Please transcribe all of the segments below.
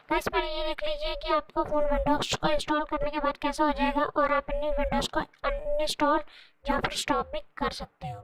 Guys पहले ये देख लीजिए कि आपका फ़ोन विंडोज़ को इंस्टॉल करने के बाद कैसा हो जाएगा और आप अपनी विंडोज़ को अनइंस्टॉल या फिर स्टॉप भी कर सकते हो।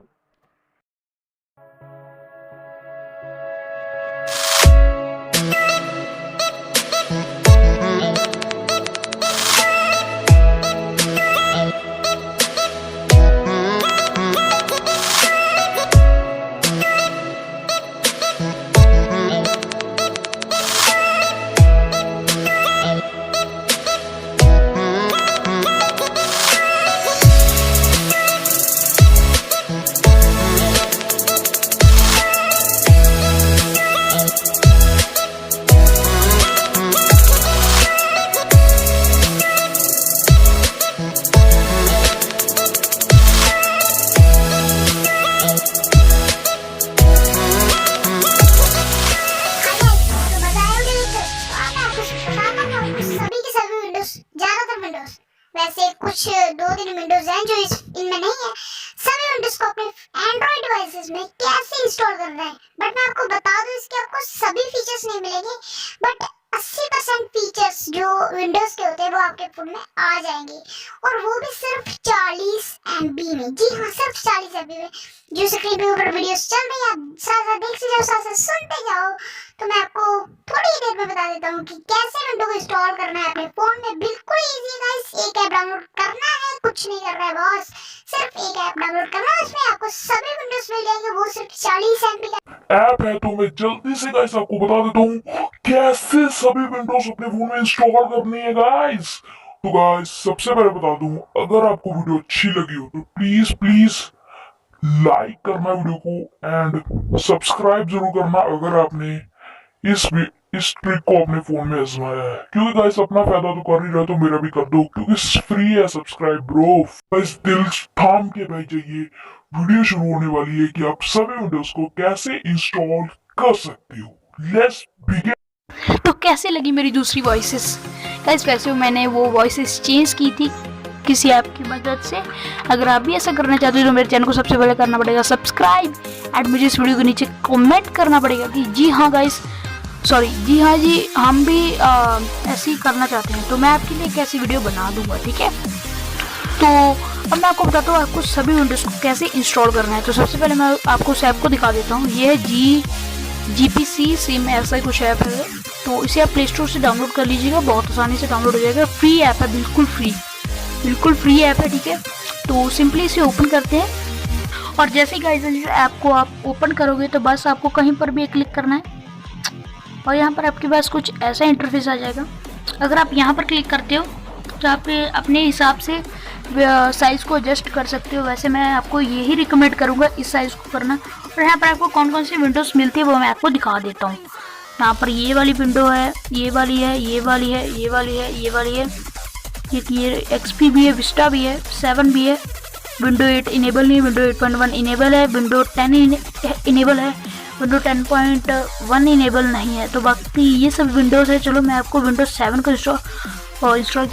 वैसे कुछ 2-3 विंडोज हैं जो इनमें नहीं है। सभी विंडोज को अपने एंड्रॉइड डिवाइसेस में कैसे इंस्टॉल करना है, बट मैं आपको बता दूं इसके आपको सभी फीचर्स नहीं मिलेंगे, बट 80% फीचर्स जो विंडोज के होते हैं वो आपके फोन में आ जाएंगे, और वो भी सिर्फ 40 MB में। जी हाँ, सिर्फ 40 MB में। जो स्क्रीन पे ऊपर वीडियोस चल रही है, आप साथ देखते जाओ, साथ सुनते जाओ। तो मैं आपको थोड़ी देर में बता देता हूँ कि कैसे विंडो को इंस्टॉल करना है अपने फोन में। बिल्कुल इजी गाइस, एक ऐप डाउनलोड करना है, कुछ नहीं करना है बॉस, सिर्फ एक ऐप डाउनलोड करना है, उसमें आपको सभी विंडोज मिल जाएंगे, वो सिर्फ 40 MB का ऐप है। तो मैं जल्दी से गाइस आपको बता देता हूँ कैसे सभी विंडोज अपने फोन में इंस्टॉल करनी है गाइस। तो गाइस सबसे पहले बता दूं, अगर आपको वीडियो अच्छी लगी हो तो प्लीज प्लीज लाइक करना वीडियो को एंड सब्सक्राइब जरूर करना अगर आपने इस ट्रिक को अपने फोन में आजमाया है, क्योंकि गाइस अपना फायदा तो कर ही रहे, तो मेरा भी कर दो क्योंकि फ्री है सब्सक्राइब ब्रो। गाइस दिल थाम के भाई जाइए, वीडियो शुरू होने वाली है कि आप सभी विंडोज को कैसे इंस्टॉल कर सकते हो। Let's begin. तो कैसे लगी मेरी दूसरी वॉइसेस गाइस? वैसे मैंने वो वॉइसेस चेंज की थी किसी ऐप की मदद से। अगर आप भी ऐसा करना चाहते हो तो मेरे चैनल को सबसे पहले करना पड़ेगा सब्सक्राइब एंड मुझे इस वीडियो के नीचे कमेंट करना पड़ेगा कि जी हाँ गाइस, जी हाँ जी, हम भी ऐसे ही करना चाहते हैं, तो मैं आपके लिए एक ऐसी वीडियो बना दूंगा, ठीक है। तो अब मैं आपको बताता हूँ आपको सभी विंडोज़ को कैसे इंस्टॉल करना है। तो सबसे पहले मैं आपको उस ऐप को दिखा देता हूँ। ये है GPC सिम, ऐसा ही कुछ ऐप है। तो इसे आप प्ले स्टोर से डाउनलोड कर लीजिएगा, बहुत आसानी से डाउनलोड हो जाएगा। फ्री ऐप है, बिल्कुल फ्री ऐप है, ठीक है। तो सिंपली इसे ओपन करते हैं, और जैसे ही गाइस ऐप को आप ओपन करोगे तो बस आपको कहीं पर भी क्लिक करना है, और यहाँ पर आपके पास कुछ ऐसा इंटरफेस आ जाएगा। अगर आप यहाँ पर क्लिक करते हो तो आप अपने हिसाब से साइज़ को एडजस्ट कर सकते हो। वैसे मैं आपको यही रिकमेंड करूँगा इस साइज़ को करना। और यहाँ पर आपको कौन कौन सी विंडोज़ मिलती है वो मैं आपको दिखा देता हूँ। यहाँ पर ये वाली विंडो है, ये वाली है, ये वाली है, ये वाली है, ये वाली है, ये XP भी है, विस्टा भी है, 7 भी है, विंडो 8 इनेबल नहीं है, विंडो 8.1 इनेबल है, विंडो 10 इनेबल है, विंडो 10.1 इनेबल नहीं है। तो बाकी ये सब विंडोज़ है। चलो मैं आपको विंडो 7 को इंस्टॉल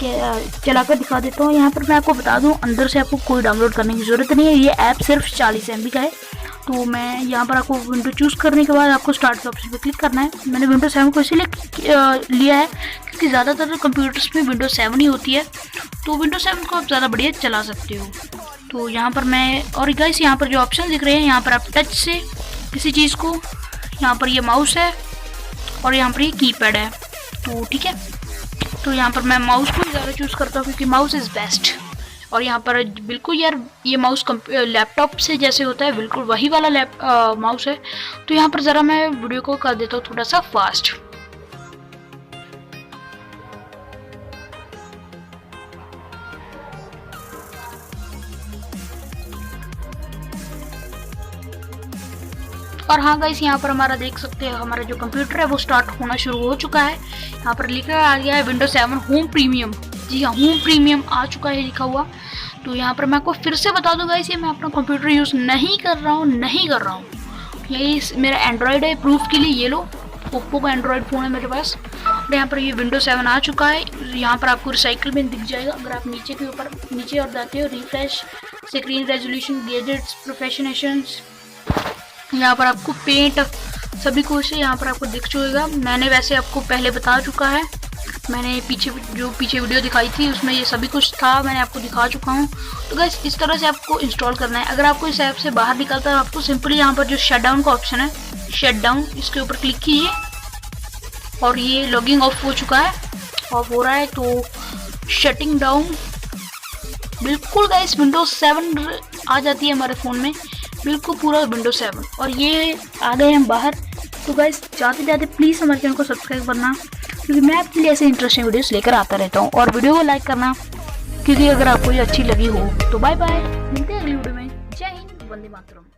चला कर दिखा देता हूँ। यहाँ पर मैं आपको बता दूँ, अंदर से आपको कोई डाउनलोड करने की ज़रूरत नहीं है, ये ऐप सिर्फ 40 MB का है। तो मैं यहाँ पर आपको विंडो चूज़ करने के बाद आपको स्टार्ट के ऑप्शन पर क्लिक करना है। मैंने विंडो 7 को इसीलिए लिया है क्योंकि ज़्यादातर कंप्यूटर्स में विंडो 7 ही होती है, तो विंडो 7 को आप ज़्यादा बढ़िया चला सकते हो। तो यहाँ पर मैं, और गाइस यहाँ पर जो ऑप्शन दिख रहे हैं, यहाँ पर आप टच से किसी चीज़ को, यहाँ पर ये माउस है और यहाँ पर ये कीपैड है, तो ठीक है। तो यहाँ पर मैं माउस को ज़्यादा चूज़ करता हूँ क्योंकि माउस इज़ बेस्ट। और यहाँ पर बिल्कुल यार ये माउस लैपटॉप से जैसे होता है, बिल्कुल वही वाला माउस है। तो यहाँ पर ज़रा मैं वीडियो को कर देता हूँ थोड़ा सा फास्ट। और हाँ गाइस, यहाँ पर हमारा देख सकते हैं हमारा जो कंप्यूटर है वो स्टार्ट होना शुरू हो चुका है। यहाँ पर लिखा आ गया है विंडो 7 होम प्रीमियम। जी हाँ, होम प्रीमियम आ चुका है लिखा हुआ। तो यहाँ पर मैं आपको फिर से बता दूँ गाइस, ये मैं अपना कंप्यूटर यूज़ नहीं कर रहा हूँ। यही मेरा एंड्रॉयड है, प्रूफ के लिए ये लो, ओप्पो का एंड्रॉयड फ़ोन है मेरे पास। और यहाँ पर ये विंडो 7 आ चुका है। यहाँ पर आपको रिसाइकल में दिख जाएगा। अगर आप नीचे और जाते हो, refresh, screen resolution, gadgets, professionals, यहाँ पर आपको पेंट सभी कुछ यहाँ पर आपको दिख चुकेगा। मैंने वैसे आपको पहले बता चुका है, मैंने पीछे वीडियो दिखाई थी उसमें ये सभी कुछ था, मैंने आपको दिखा चुका हूँ। तो गाइस इस तरह से आपको इंस्टॉल करना है। अगर आपको इस ऐप से बाहर निकलता है आपको सिंपली यहाँ पर जो शटडाउन का ऑप्शन है, शटडाउन, इसके ऊपर क्लिक कीजिए और ये लॉगिंग ऑफ हो चुका है, ऑफ हो रहा है। तो शटिंग डाउन बिल्कुल गाइस विंडोज 7 आ जाती है हमारे फ़ोन में, बिल्कुल पूरा विंडोज 7। और ये आ गए हम बाहर। तो गाइस जाते जाते प्लीज़ हमारे चैनल को सब्सक्राइब करना, क्योंकि मैं आपके लिए ऐसे इंटरेस्टिंग वीडियोस लेकर आता रहता हूँ। और वीडियो को लाइक करना, क्योंकि अगर आपको ये अच्छी लगी हो तो बाय बाय, मिलते हैं अगली वीडियो में। जय हिंद, वंदे मातरम।